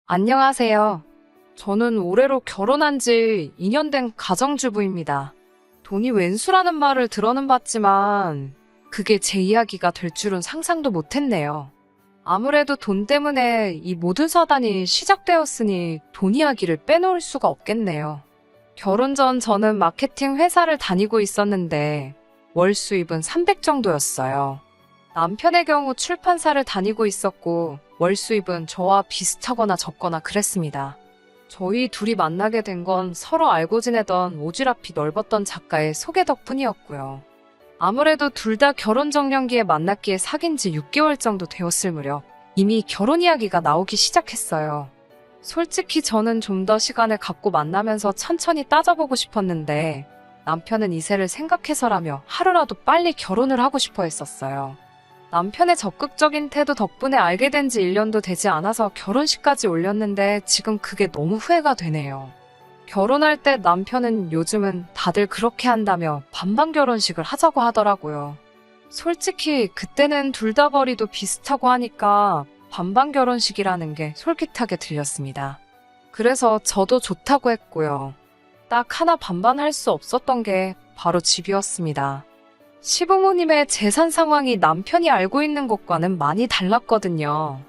안녕하세요. 저는 올해로 결혼한 지 2년 된 가정주부입니다. 돈이 웬수라는 말을 들어는 봤지만 그게 제 이야기가 될 줄은 상상도 못했네요. 아무래도 돈 때문에 이 모든 사단이 시작되었으니 돈 이야기를 빼놓을 수가 없겠네요. 결혼 전 저는 마케팅 회사를 다니고 있었는데 월 수입은 300 정도였어요. 남편의 경우 출판사를 다니고 있었고 월 수입은 저와 비슷하거나 적거나 그랬습니다. 저희 둘이 만나게 된 건 서로 알고 지내던 오지랖이 넓었던 작가의 소개 덕분이었고요. 아무래도 둘 다 결혼 정년기에 만났기에 사귄 지 6개월 정도 되었을 무렵 이미 결혼 이야기가 나오기 시작했어요. 솔직히 저는 좀 더 시간을 갖고 만나면서 천천히 따져보고 싶었는데 남편은 이세를 생각해서라며 하루라도 빨리 결혼을 하고 싶어 했었어요. 남편의 적극적인 태도 덕분에 알게 된 지 1년도 되지 않아서 결혼식까지 올렸는데 지금 그게 너무 후회가 되네요. 결혼할 때 남편은 요즘은 다들 그렇게 한다며 반반 결혼식을 하자고 하더라고요. 솔직히 그때는 둘 다 벌이도 비슷하고 하니까 반반 결혼식이라는 게 솔깃하게 들렸습니다. 그래서 저도 좋다고 했고요. 딱 하나 반반 할 수 없었던 게 바로 집이었습니다. 시부모님의 재산 상황이 남편이 알고 있는 것과는 많이 달랐거든요.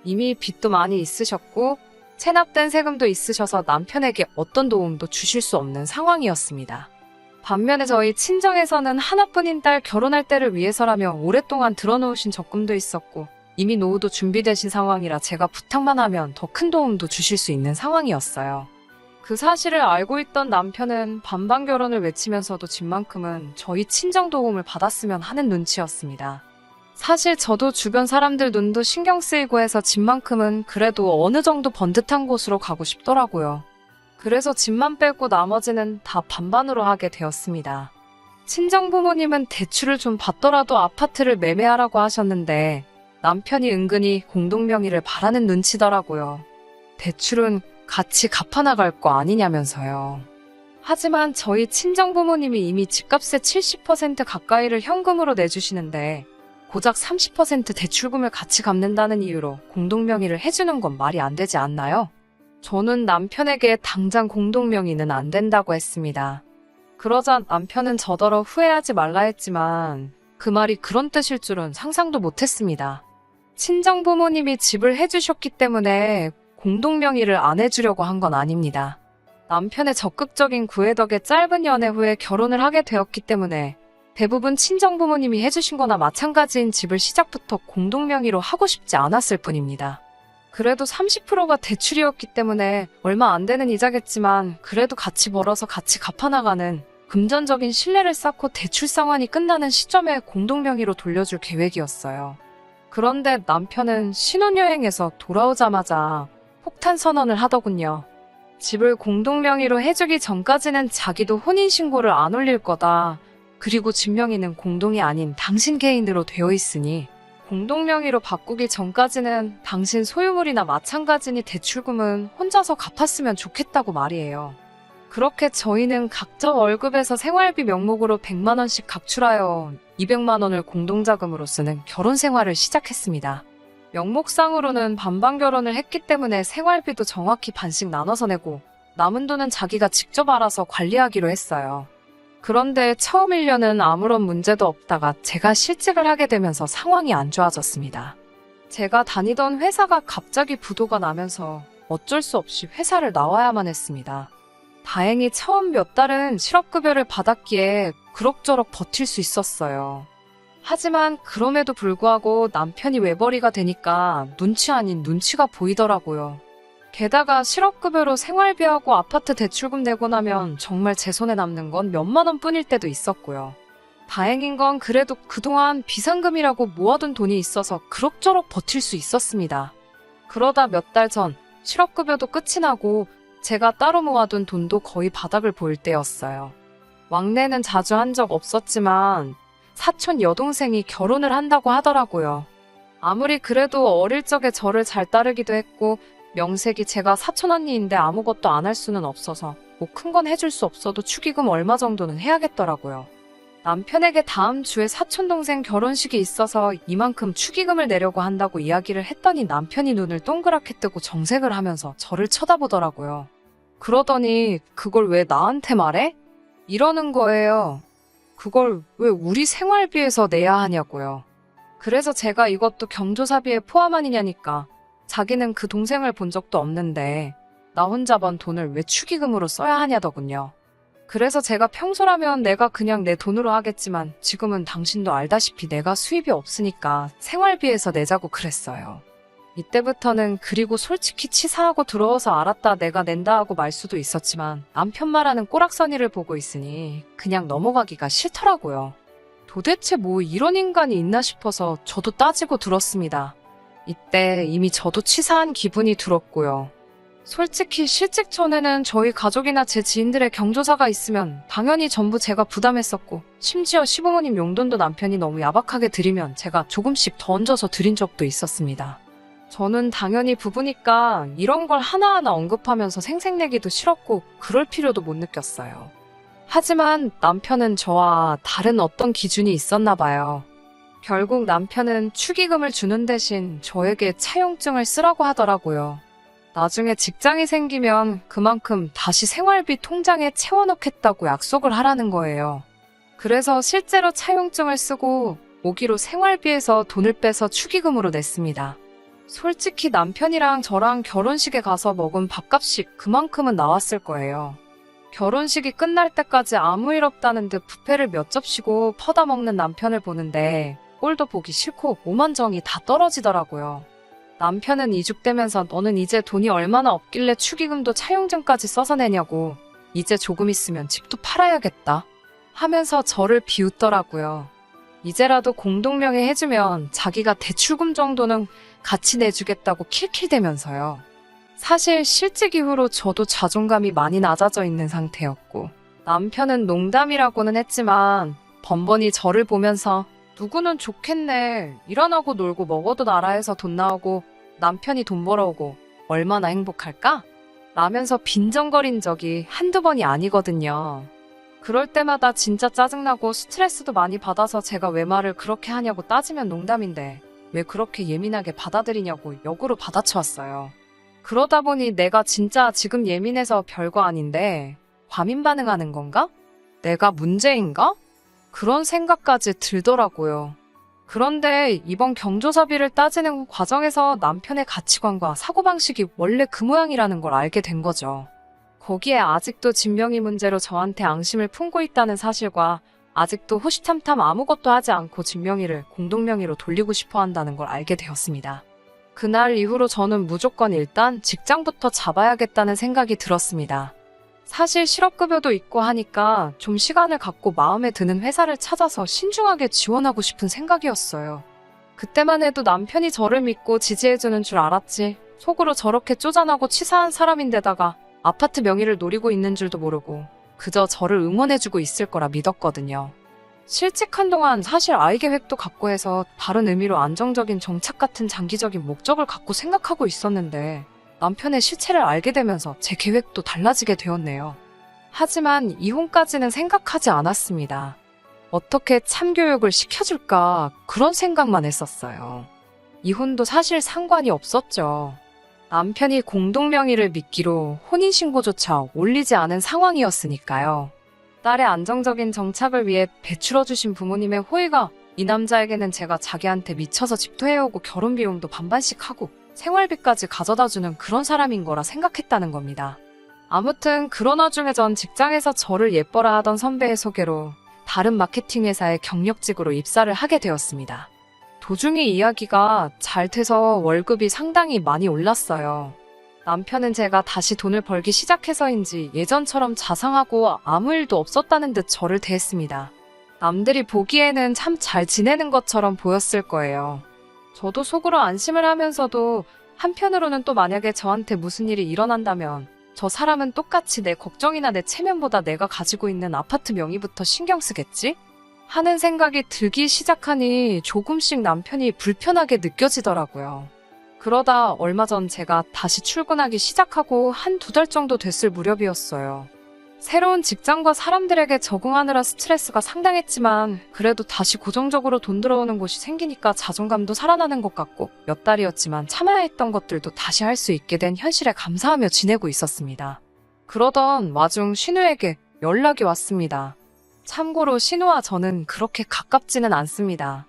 이미 빚도 많이 있으셨고 체납된 세금도 있으셔서 남편에게 어떤 도움도 주실 수 없는 상황이었습니다. 반면에 저희 친정에서는 하나뿐인 딸 결혼할 때를 위해서라며 오랫동안 들어놓으신 적금도 있었고 이미 노후도 준비되신 상황이라 제가 부탁만 하면 더 큰 도움도 주실 수 있는 상황이었어요. 그 사실을 알고 있던 남편은 반반 결혼을 외치면서도 집만큼은 저희 친정 도움을 받았으면 하는 눈치였습니다. 사실 저도 주변 사람들 눈도 신경 쓰이고 해서 집만큼은 그래도 어느 정도 번듯한 곳으로 가고 싶더라고요. 그래서 집만 빼고 나머지는 다 반반으로 하게 되었습니다. 친정 부모님은 대출을 좀 받더라도 아파트를 매매하라고 하셨는데 남편이 은근히 공동명의를 바라는 눈치더라고요. 대출은 같이 갚아나갈 거 아니냐면서요. 하지만 저희 친정부모님이 이미 집값의 70% 가까이를 현금으로 내주시는데 고작 30% 대출금을 같이 갚는다는 이유로 공동명의를 해주는 건 말이 안 되지 않나요? 저는 남편에게 당장 공동명의는 안 된다고 했습니다. 그러자 남편은 저더러 후회하지 말라 했지만 그 말이 그런 뜻일 줄은 상상도 못했습니다. 친정부모님이 집을 해주셨기 때문에 공동명의를 안 해주려고 한 건 아닙니다. 남편의 적극적인 구애 덕에 짧은 연애 후에 결혼을 하게 되었기 때문에 대부분 친정부모님이 해주신 거나 마찬가지인 집을 시작부터 공동명의로 하고 싶지 않았을 뿐입니다. 그래도 30%가 대출이었기 때문에 얼마 안 되는 이자겠지만 그래도 같이 벌어서 같이 갚아나가는 금전적인 신뢰를 쌓고 대출 상환이 끝나는 시점에 공동명의로 돌려줄 계획이었어요. 그런데 남편은 신혼여행에서 돌아오자마자 폭탄 선언을 하더군요. 집을 공동명의로 해주기 전까지는 자기도 혼인신고를 안 올릴 거다. 그리고 집 명의는 공동이 아닌 당신 개인으로 되어 있으니 공동명의로 바꾸기 전까지는 당신 소유물이나 마찬가지니 대출금은 혼자서 갚았으면 좋겠다고 말이에요. 그렇게 저희는 각자 월급에서 생활비 명목으로 100만 원씩 각출하여 200만 원을 공동자금으로 쓰는 결혼 생활을 시작했습니다. 명목상으로는 반반 결혼을 했기 때문에 생활비도 정확히 반씩 나눠서 내고 남은 돈은 자기가 직접 알아서 관리하기로 했어요. 그런데 처음 1년은 아무런 문제도 없다가 제가 실직을 하게 되면서 상황이 안 좋아졌습니다. 제가 다니던 회사가 갑자기 부도가 나면서 어쩔 수 없이 회사를 나와야만 했습니다. 다행히 처음 몇 달은 실업급여를 받았기에 그럭저럭 버틸 수 있었어요. 하지만 그럼에도 불구하고 남편이 외벌이가 되니까 눈치 아닌 눈치가 보이더라고요. 게다가 실업급여로 생활비하고 아파트 대출금 내고 나면 정말 제 손에 남는 건 몇만 원뿐일 때도 있었고요. 다행인 건 그래도 그동안 비상금이라고 모아둔 돈이 있어서 그럭저럭 버틸 수 있었습니다. 그러다 몇 달 전 실업급여도 끝이 나고 제가 따로 모아둔 돈도 거의 바닥을 보일 때였어요. 왕래는 자주 한 적 없었지만 사촌 여동생이 결혼을 한다고 하더라고요. 아무리 그래도 어릴 적에 저를 잘 따르기도 했고 명색이 제가 사촌 언니인데 아무것도 안 할 수는 없어서 뭐 큰 건 해줄 수 없어도 축의금 얼마 정도는 해야겠더라고요. 남편에게 다음 주에 사촌동생 결혼식이 있어서 이만큼 축의금을 내려고 한다고 이야기를 했더니 남편이 눈을 동그랗게 뜨고 정색을 하면서 저를 쳐다보더라고요. 그러더니 그걸 왜 나한테 말해? 이러는 거예요. 그걸 왜 우리 생활비에서 내야 하냐고요. 그래서 제가 이것도 경조사비에 포함 아니냐니까. 자기는 그 동생을 본 적도 없는데 나 혼자 번 돈을 왜 축의금으로 써야 하냐더군요. 그래서 제가 평소라면 내가 그냥 내 돈으로 하겠지만 지금은 당신도 알다시피 내가 수입이 없으니까 생활비에서 내자고 그랬어요. 이때부터는 그리고 솔직히 치사하고 두려워서 알았다 내가 낸다 하고 말 수도 있었지만 남편 말하는 꼬락서니를 보고 있으니 그냥 넘어가기가 싫더라고요. 도대체 뭐 이런 인간이 있나 싶어서 저도 따지고 들었습니다. 이때 이미 저도 치사한 기분이 들었고요. 솔직히 실직 전에는 저희 가족이나 제 지인들의 경조사가 있으면 당연히 전부 제가 부담했었고 심지어 시부모님 용돈도 남편이 너무 야박하게 드리면 제가 조금씩 더 얹어서 드린 적도 있었습니다. 저는 당연히 부부니까 이런 걸 하나하나 언급하면서 생색내기도 싫었고 그럴 필요도 못 느꼈어요. 하지만 남편은 저와 다른 어떤 기준이 있었나 봐요. 결국 남편은 축의금을 주는 대신 저에게 차용증을 쓰라고 하더라고요. 나중에 직장이 생기면 그만큼 다시 생활비 통장에 채워넣겠다고 약속을 하라는 거예요. 그래서 실제로 차용증을 쓰고 모기로 생활비에서 돈을 빼서 축의금으로 냈습니다. 솔직히 남편이랑 저랑 결혼식에 가서 먹은 밥값이 그만큼은 나왔을 거예요. 결혼식이 끝날 때까지 아무 일 없다는 듯 뷔페를 몇 접시고 퍼다 먹는 남편을 보는데 꼴도 보기 싫고 오만정이 다 떨어지더라고요. 남편은 이죽대면서 너는 이제 돈이 얼마나 없길래 축의금도 차용증까지 써서 내냐고 이제 조금 있으면 집도 팔아야겠다 하면서 저를 비웃더라고요. 이제라도 공동명의 해주면 자기가 대출금 정도는 같이 내주겠다고 킬킬대면서요. 사실 실직 이후로 저도 자존감이 많이 낮아져 있는 상태였고 남편은 농담이라고는 했지만 번번이 저를 보면서 누구는 좋겠네. 일 안 하고 놀고 먹어도 나라에서 돈 나오고 남편이 돈 벌어오고 얼마나 행복할까? 라면서 빈정거린 적이 한두 번이 아니거든요. 그럴 때마다 진짜 짜증나고 스트레스도 많이 받아서 제가 왜 말을 그렇게 하냐고 따지면 농담인데 왜 그렇게 예민하게 받아들이냐고 역으로 받아쳐왔어요. 그러다 보니 내가 진짜 지금 예민해서 별거 아닌데 과민 반응하는 건가? 내가 문제인가? 그런 생각까지 들더라고요. 그런데 이번 경조사비를 따지는 과정에서 남편의 가치관과 사고방식이 원래 그 모양이라는 걸 알게 된 거죠. 거기에 아직도 진명이 문제로 저한테 앙심을 품고 있다는 사실과 아직도 호시탐탐 아무것도 하지 않고 진명이를 공동명의로 돌리고 싶어 한다는 걸 알게 되었습니다. 그날 이후로 저는 무조건 일단 직장부터 잡아야겠다는 생각이 들었습니다. 사실 실업급여도 있고 하니까 좀 시간을 갖고 마음에 드는 회사를 찾아서 신중하게 지원하고 싶은 생각이었어요. 그때만 해도 남편이 저를 믿고 지지해주는 줄 알았지. 속으로 저렇게 쪼잔하고 치사한 사람인데다가 아파트 명의를 노리고 있는 줄도 모르고 그저 저를 응원해주고 있을 거라 믿었거든요. 실직한 동안 사실 아이 계획도 갖고 해서 다른 의미로 안정적인 정착 같은 장기적인 목적을 갖고 생각하고 있었는데 남편의 실체를 알게 되면서 제 계획도 달라지게 되었네요. 하지만 이혼까지는 생각하지 않았습니다. 어떻게 참교육을 시켜줄까 그런 생각만 했었어요. 이혼도 사실 상관이 없었죠. 남편이 공동명의를 미끼로 혼인신고조차 올리지 않은 상황이었으니까요. 딸의 안정적인 정착을 위해 배출어주신 부모님의 호의가 이 남자에게는 제가 자기한테 미쳐서 집도 해오고 결혼 비용도 반반씩 하고 생활비까지 가져다주는 그런 사람인 거라 생각했다는 겁니다. 아무튼 그런 와중에 전 직장에서 저를 예뻐라 하던 선배의 소개로 다른 마케팅 회사의 경력직으로 입사를 하게 되었습니다. 도중에 이야기가 잘 돼서 월급이 상당히 많이 올랐어요. 남편은 제가 다시 돈을 벌기 시작해서인지 예전처럼 자상하고 아무 일도 없었다는 듯 저를 대했습니다. 남들이 보기에는 참 잘 지내는 것처럼 보였을 거예요. 저도 속으로 안심을 하면서도 한편으로는 또 만약에 저한테 무슨 일이 일어난다면 저 사람은 똑같이 내 걱정이나 내 체면보다 내가 가지고 있는 아파트 명의부터 신경 쓰겠지? 하는 생각이 들기 시작하니 조금씩 남편이 불편하게 느껴지더라고요. 그러다 얼마 전 제가 다시 출근하기 시작하고 한두 달 정도 됐을 무렵이었어요. 새로운 직장과 사람들에게 적응하느라 스트레스가 상당했지만 그래도 다시 고정적으로 돈 들어오는 곳이 생기니까 자존감도 살아나는 것 같고 몇 달이었지만 참아야 했던 것들도 다시 할 수 있게 된 현실에 감사하며 지내고 있었습니다. 그러던 와중 신우에게 연락이 왔습니다. 참고로 신우와 저는 그렇게 가깝지는 않습니다.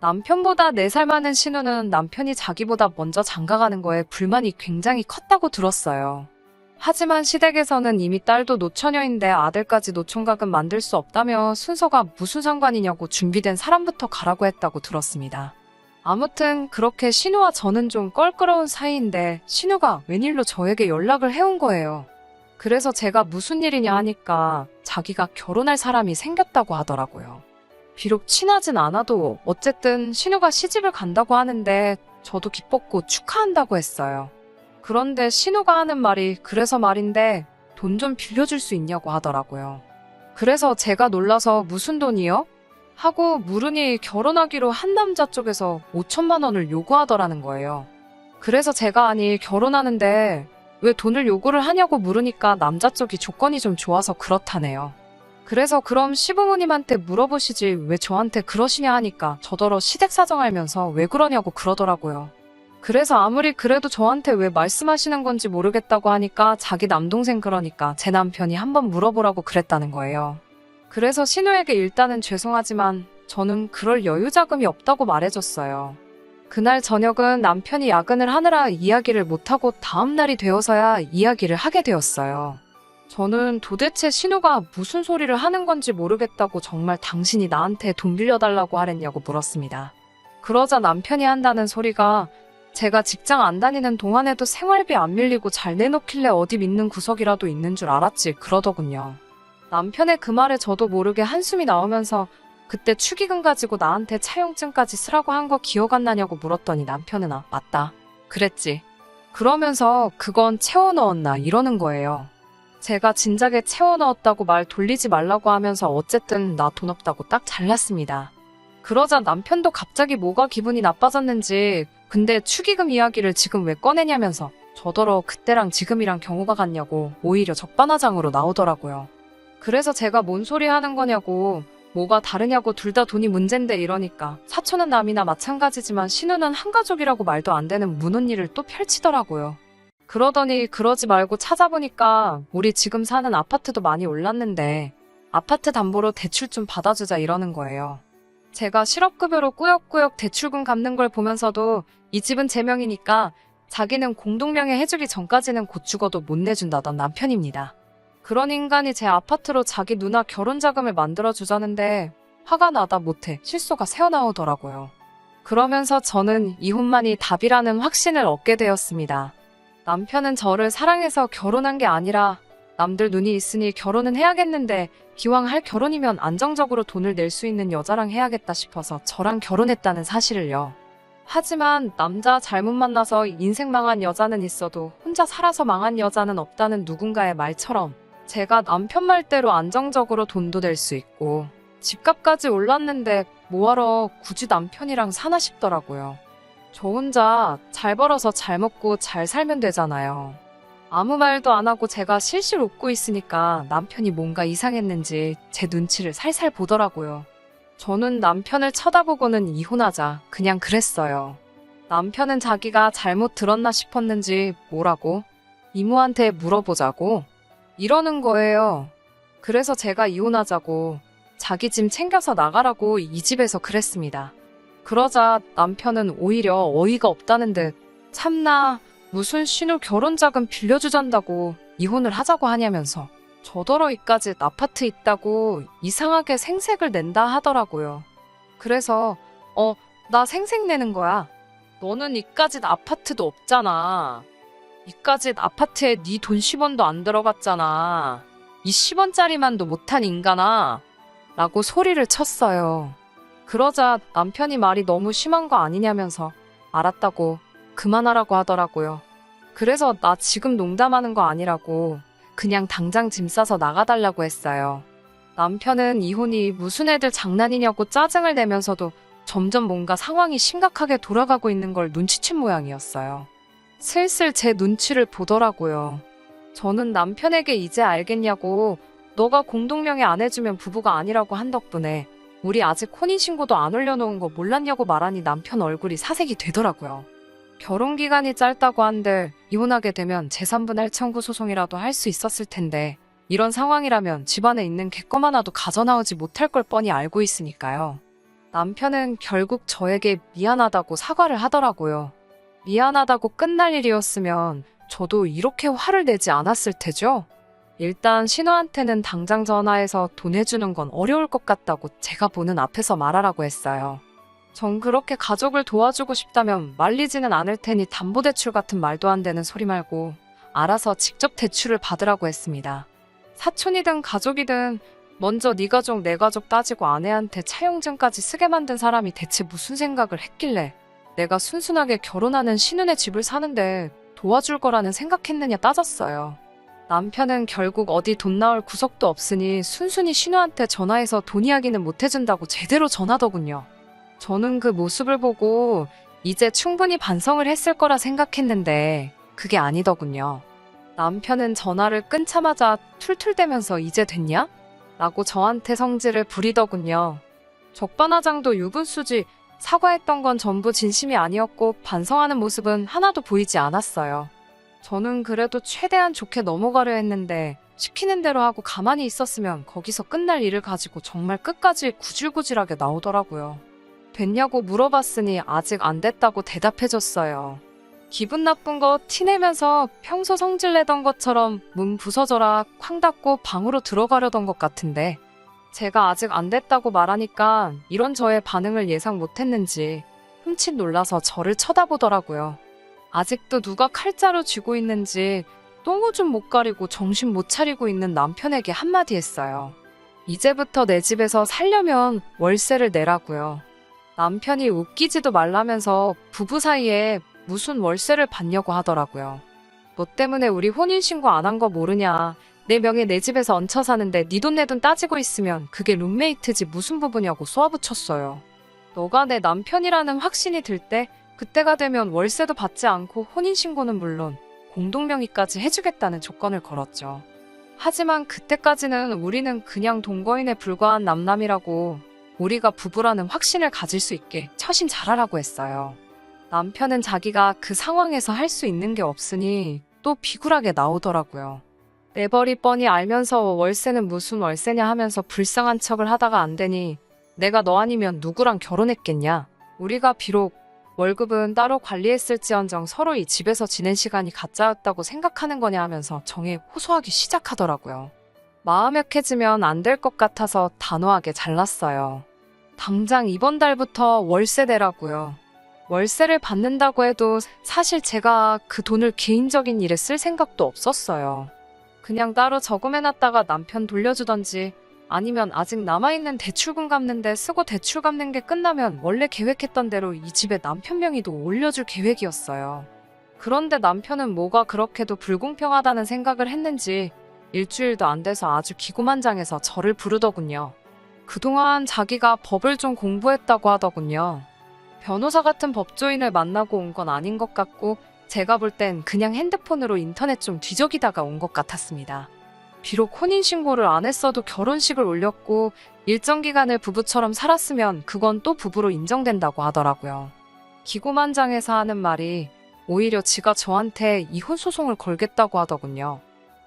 남편보다 4살 많은 신우는 남편이 자기보다 먼저 장가가는 거에 불만이 굉장히 컸다고 들었어요. 하지만 시댁에서는 이미 딸도 노처녀인데 아들까지 노총각은 만들 수 없다며 순서가 무슨 상관이냐고 준비된 사람부터 가라고 했다고 들었습니다. 아무튼 그렇게 신우와 저는 좀 껄끄러운 사이인데 신우가 웬일로 저에게 연락을 해온 거예요. 그래서 제가 무슨 일이냐 하니까 자기가 결혼할 사람이 생겼다고 하더라고요. 비록 친하진 않아도 어쨌든 신우가 시집을 간다고 하는데 저도 기뻤고 축하한다고 했어요. 그런데 신우가 하는 말이 그래서 말인데 돈 좀 빌려줄 수 있냐고 하더라고요. 그래서 제가 놀라서 무슨 돈이요? 하고 물으니 결혼하기로 한 남자 쪽에서 5천만 원을 요구하더라는 거예요. 그래서 제가 아니 결혼하는데 왜 돈을 요구를 하냐고 물으니까 남자 쪽이 조건이 좀 좋아서 그렇다네요. 그래서 그럼 시부모님한테 물어보시지 왜 저한테 그러시냐 하니까 저더러 시댁 사정 알면서 왜 그러냐고 그러더라고요. 그래서 아무리 그래도 저한테 왜 말씀하시는 건지 모르겠다고 하니까 자기 남동생 그러니까 제 남편이 한번 물어보라고 그랬다는 거예요. 그래서 신우에게 일단은 죄송하지만 저는 그럴 여유 자금이 없다고 말해줬어요. 그날 저녁은 남편이 야근을 하느라 이야기를 못하고 다음 날이 되어서야 이야기를 하게 되었어요. 저는 도대체 신우가 무슨 소리를 하는 건지 모르겠다고 정말 당신이 나한테 돈 빌려달라고 하랬냐고 물었습니다. 그러자 남편이 한다는 소리가 제가 직장 안 다니는 동안에도 생활비 안 밀리고 잘 내놓길래 어디 믿는 구석이라도 있는 줄 알았지 그러더군요. 남편의 그 말에 저도 모르게 한숨이 나오면서 그때 축의금 가지고 나한테 차용증까지 쓰라고 한 거 기억 안 나냐고 물었더니 남편은 아 맞다 그랬지 그러면서 그건 채워 넣었나 이러는 거예요. 제가 진작에 채워 넣었다고 말 돌리지 말라고 하면서 어쨌든 나 돈 없다고 딱 잘랐습니다. 그러자 남편도 갑자기 뭐가 기분이 나빠졌는지 근데 축의금 이야기를 지금 왜 꺼내냐면서 저더러 그때랑 지금이랑 경우가 같냐고 오히려 적반하장으로 나오더라고요. 그래서 제가 뭔 소리 하는 거냐고 뭐가 다르냐고 둘 다 돈이 문제인데 이러니까 사촌은 남이나 마찬가지지만 신우는 한 가족이라고 말도 안 되는 문언니를 또 펼치더라고요. 그러더니 그러지 말고 찾아보니까 우리 지금 사는 아파트도 많이 올랐는데 아파트 담보로 대출 좀 받아주자 이러는 거예요. 제가 실업급여로 꾸역꾸역 대출금 갚는 걸 보면서도 이 집은 제 명이니까 자기는 공동명의 해주기 전까지는 곧 죽어도 못 내준다던 남편입니다. 그런 인간이 제 아파트로 자기 누나 결혼자금을 만들어주자는데 화가 나다 못해 실소가 새어나오더라고요. 그러면서 저는 이혼만이 답이라는 확신을 얻게 되었습니다. 남편은 저를 사랑해서 결혼한 게 아니라 남들 눈이 있으니 결혼은 해야겠는데 기왕 할 결혼이면 안정적으로 돈을 낼 수 있는 여자랑 해야겠다 싶어서 저랑 결혼했다는 사실을요. 하지만 남자 잘못 만나서 인생 망한 여자는 있어도 혼자 살아서 망한 여자는 없다는 누군가의 말처럼 제가 남편 말대로 안정적으로 돈도 낼 수 있고 집값까지 올랐는데 뭐하러 굳이 남편이랑 사나 싶더라고요. 저 혼자 잘 벌어서 잘 먹고 잘 살면 되잖아요. 아무 말도 안 하고 제가 실실 웃고 있으니까 남편이 뭔가 이상했는지 제 눈치를 살살 보더라고요. 저는 남편을 쳐다보고는 이혼하자 그냥 그랬어요. 남편은 자기가 잘못 들었나 싶었는지 뭐라고? 이모한테 물어보자고? 이러는 거예요. 그래서 제가 이혼하자고 자기 짐 챙겨서 나가라고 이 집에서 그랬습니다. 그러자 남편은 오히려 어이가 없다는 듯 참나 무슨 신우 결혼자금 빌려주잔다고 이혼을 하자고 하냐면서 저더러 이까짓 아파트 있다고 이상하게 생색을 낸다 하더라고요. 그래서 나 생색 내는 거야. 너는 이까짓 아파트도 없잖아. 이까짓 아파트에 네 돈 10원도 안 들어갔잖아. 이 10원짜리만도 못한 인간아. 라고 소리를 쳤어요. 그러자 남편이 말이 너무 심한 거 아니냐면서 알았다고 그만하라고 하더라고요. 그래서 나 지금 농담하는 거 아니라고 그냥 당장 짐 싸서 나가달라고 했어요. 남편은 이혼이 무슨 애들 장난이냐고 짜증을 내면서도 점점 뭔가 상황이 심각하게 돌아가고 있는 걸 눈치챈 모양이었어요. 슬슬 제 눈치를 보더라고요. 저는 남편에게 이제 알겠냐고 너가 공동명의 안 해주면 부부가 아니라고 한 덕분에 우리 아직 혼인신고도 안 올려놓은 거 몰랐냐고 말하니 남편 얼굴이 사색이 되더라고요. 결혼 기간이 짧다고 한들 이혼하게 되면 재산분할 청구 소송이라도 할 수 있었을 텐데 이런 상황이라면 집안에 있는 객검 하나도 가져나오지 못할 걸 뻔히 알고 있으니까요. 남편은 결국 저에게 미안하다고 사과를 하더라고요. 미안하다고 끝날 일이었으면 저도 이렇게 화를 내지 않았을 테죠? 일단 신우한테는 당장 전화해서 돈 해주는 건 어려울 것 같다고 제가 보는 앞에서 말하라고 했어요. 전 그렇게 가족을 도와주고 싶다면 말리지는 않을 테니 담보대출 같은 말도 안 되는 소리 말고 알아서 직접 대출을 받으라고 했습니다. 사촌이든 가족이든 먼저 네 가족 내 가족 따지고 아내한테 차용증까지 쓰게 만든 사람이 대체 무슨 생각을 했길래 내가 순순하게 결혼하는 신우네 집을 사는데 도와줄 거라는 생각했느냐 따졌어요. 남편은 결국 어디 돈 나올 구석도 없으니 순순히 신우한테 전화해서 돈 이야기는 못 해준다고 제대로 전하더군요. 저는 그 모습을 보고 이제 충분히 반성을 했을 거라 생각했는데 그게 아니더군요. 남편은 전화를 끊자마자 툴툴대면서 이제 됐냐? 라고 저한테 성질을 부리더군요. 적반하장도 유분수지 사과했던 건 전부 진심이 아니었고 반성하는 모습은 하나도 보이지 않았어요. 저는 그래도 최대한 좋게 넘어가려 했는데 시키는 대로 하고 가만히 있었으면 거기서 끝날 일을 가지고 정말 끝까지 구질구질하게 나오더라고요. 됐냐고 물어봤으니 아직 안 됐다고 대답해줬어요. 기분 나쁜 거 티내면서 평소 성질내던 것처럼 문 부서져라 쾅 닫고 방으로 들어가려던 것 같은데 제가 아직 안 됐다고 말하니까 이런 저의 반응을 예상 못했는지 흠칫 놀라서 저를 쳐다보더라고요. 아직도 누가 칼자루 쥐고 있는지 똥오줌 못 가리고 정신 못 차리고 있는 남편에게 한마디 했어요. 이제부터 내 집에서 살려면 월세를 내라고요. 남편이 웃기지도 말라면서 부부 사이에 무슨 월세를 받냐고 하더라고요. 너 때문에 우리 혼인신고 안 한 거 모르냐. 내 명예 내 집에서 얹혀 사는데 네 돈 내 돈 따지고 있으면 그게 룸메이트지 무슨 부부냐고 쏘아붙였어요. 너가 내 남편이라는 확신이 들 때 그때가 되면 월세도 받지 않고 혼인신고는 물론 공동명의까지 해주겠다는 조건을 걸었죠. 하지만 그때까지는 우리는 그냥 동거인에 불과한 남남이라고 우리가 부부라는 확신을 가질 수 있게 처신 잘하라고 했어요. 남편은 자기가 그 상황에서 할 수 있는 게 없으니 또 비굴하게 나오더라고요. 내버리 뻔히 알면서 월세는 무슨 월세냐 하면서 불쌍한 척을 하다가 안 되니 내가 너 아니면 누구랑 결혼했겠냐. 우리가 비록 월급은 따로 관리했을지언정 서로 이 집에서 지낸 시간이 가짜였다고 생각하는 거냐 하면서 정에 호소하기 시작하더라고요. 마음 약해지면 안 될 것 같아서 단호하게 잘랐어요. 당장 이번 달부터 월세 내라고요. 월세를 받는다고 해도 사실 제가 그 돈을 개인적인 일에 쓸 생각도 없었어요. 그냥 따로 저금해놨다가 남편 돌려주던지 아니면 아직 남아있는 대출금 갚는데 쓰고 대출 갚는 게 끝나면 원래 계획했던 대로 이 집에 남편 명의도 올려줄 계획이었어요. 그런데 남편은 뭐가 그렇게도 불공평하다는 생각을 했는지 일주일도 안 돼서 아주 기고만장해서 저를 부르더군요. 그동안 자기가 법을 좀 공부했다고 하더군요. 변호사 같은 법조인을 만나고 온 건 아닌 것 같고 제가 볼 땐 그냥 핸드폰으로 인터넷 좀 뒤적이다가 온 것 같았습니다. 비록 혼인신고를 안 했어도 결혼식을 올렸고 일정 기간을 부부처럼 살았으면 그건 또 부부로 인정된다고 하더라고요. 기고만장해서 하는 말이 오히려 지가 저한테 이혼 소송을 걸겠다고 하더군요.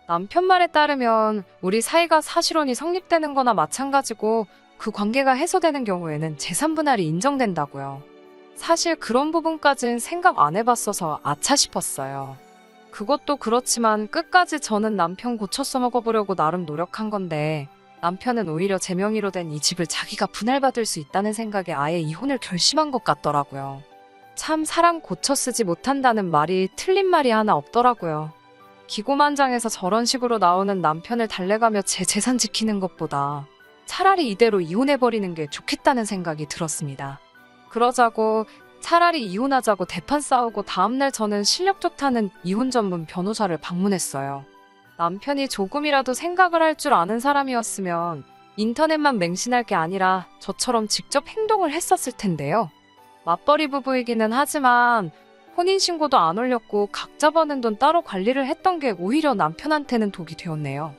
남편 말에 따르면 우리 사이가 사실혼이 성립되는 거나 마찬가지고 그 관계가 해소되는 경우에는 재산분할이 인정된다고요. 사실 그런 부분까진 생각 안 해봤어서 아차 싶었어요. 그것도 그렇지만 끝까지 저는 남편 고쳐 써먹어보려고 나름 노력한 건데 남편은 오히려 제 명의로 된 이 집을 자기가 분할받을 수 있다는 생각에 아예 이혼을 결심한 것 같더라고요. 참 사람 고쳐 쓰지 못한다는 말이 틀린 말이 하나 없더라고요. 기고만장해서 저런 식으로 나오는 남편을 달래가며 제 재산 지키는 것보다 차라리 이대로 이혼해버리는 게 좋겠다는 생각이 들었습니다. 그러자고 차라리 이혼하자고 대판 싸우고 다음날 저는 실력 좋다는 이혼 전문 변호사를 방문했어요. 남편이 조금이라도 생각을 할 줄 아는 사람이었으면 인터넷만 맹신할 게 아니라 저처럼 직접 행동을 했었을 텐데요. 맞벌이 부부이기는 하지만 혼인신고도 안 올렸고 각자 버는 돈 따로 관리를 했던 게 오히려 남편한테는 독이 되었네요.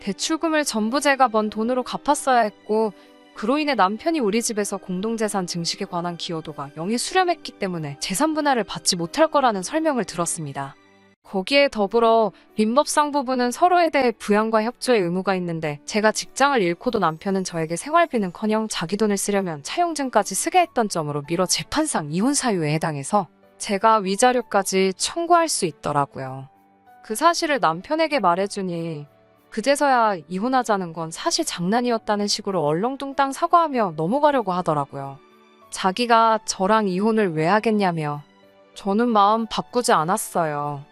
대출금을 전부 제가 번 돈으로 갚았어야 했고, 그로 인해 남편이 우리 집에서 공동재산 증식에 관한 기여도가 0에 수렴했기 때문에 재산 분할을 받지 못할 거라는 설명을 들었습니다. 거기에 더불어 민법상 부부는 서로에 대해 부양과 협조의 의무가 있는데, 제가 직장을 잃고도 남편은 저에게 생활비는커녕 자기 돈을 쓰려면 차용증까지 쓰게 했던 점으로 미뤄 재판상 이혼 사유에 해당해서 제가 위자료까지 청구할 수 있더라고요. 그 사실을 남편에게 말해주니 그제서야 이혼하자는 건 사실 장난이었다는 식으로 얼렁뚱땅 사과하며 넘어가려고 하더라고요. 자기가 저랑 이혼을 왜 하겠냐며. 저는 마음 바꾸지 않았어요.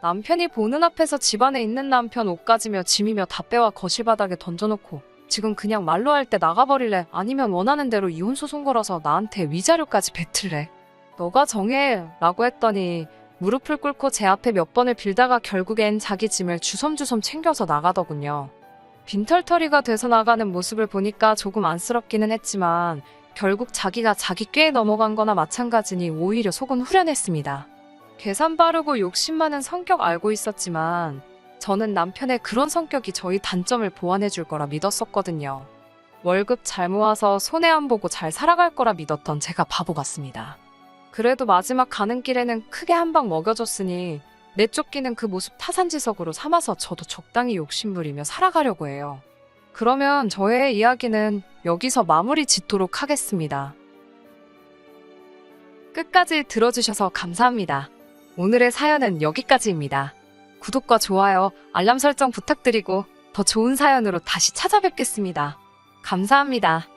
남편이 보는 앞에서 집안에 있는 남편 옷 가지며 짐이며 다 빼와 거실 바닥에 던져놓고 지금 그냥 말로 할 때 나가버릴래? 아니면 원하는 대로 이혼 소송 걸어서 나한테 위자료까지 뱉을래? 너가 정해 라고 했더니 무릎을 꿇고 제 앞에 몇 번을 빌다가 결국엔 자기 짐을 주섬주섬 챙겨서 나가더군요. 빈털터리가 돼서 나가는 모습을 보니까 조금 안쓰럽기는 했지만 결국 자기가 자기 꾀에 넘어간 거나 마찬가지니 오히려 속은 후련했습니다. 계산 빠르고 욕심 많은 성격 알고 있었지만 저는 남편의 그런 성격이 저희 단점을 보완해 줄 거라 믿었었거든요. 월급 잘 모아서 손해 안 보고 잘 살아갈 거라 믿었던 제가 바보 같습니다. 그래도 마지막 가는 길에는 크게 한 방 먹여줬으니 내쫓기는 그 모습 타산지석으로 삼아서 저도 적당히 욕심부리며 살아가려고 해요. 그러면 저의 이야기는 여기서 마무리 짓도록 하겠습니다. 끝까지 들어주셔서 감사합니다. 오늘의 사연은 여기까지입니다. 구독과 좋아요, 알람 설정 부탁드리고 더 좋은 사연으로 다시 찾아뵙겠습니다. 감사합니다.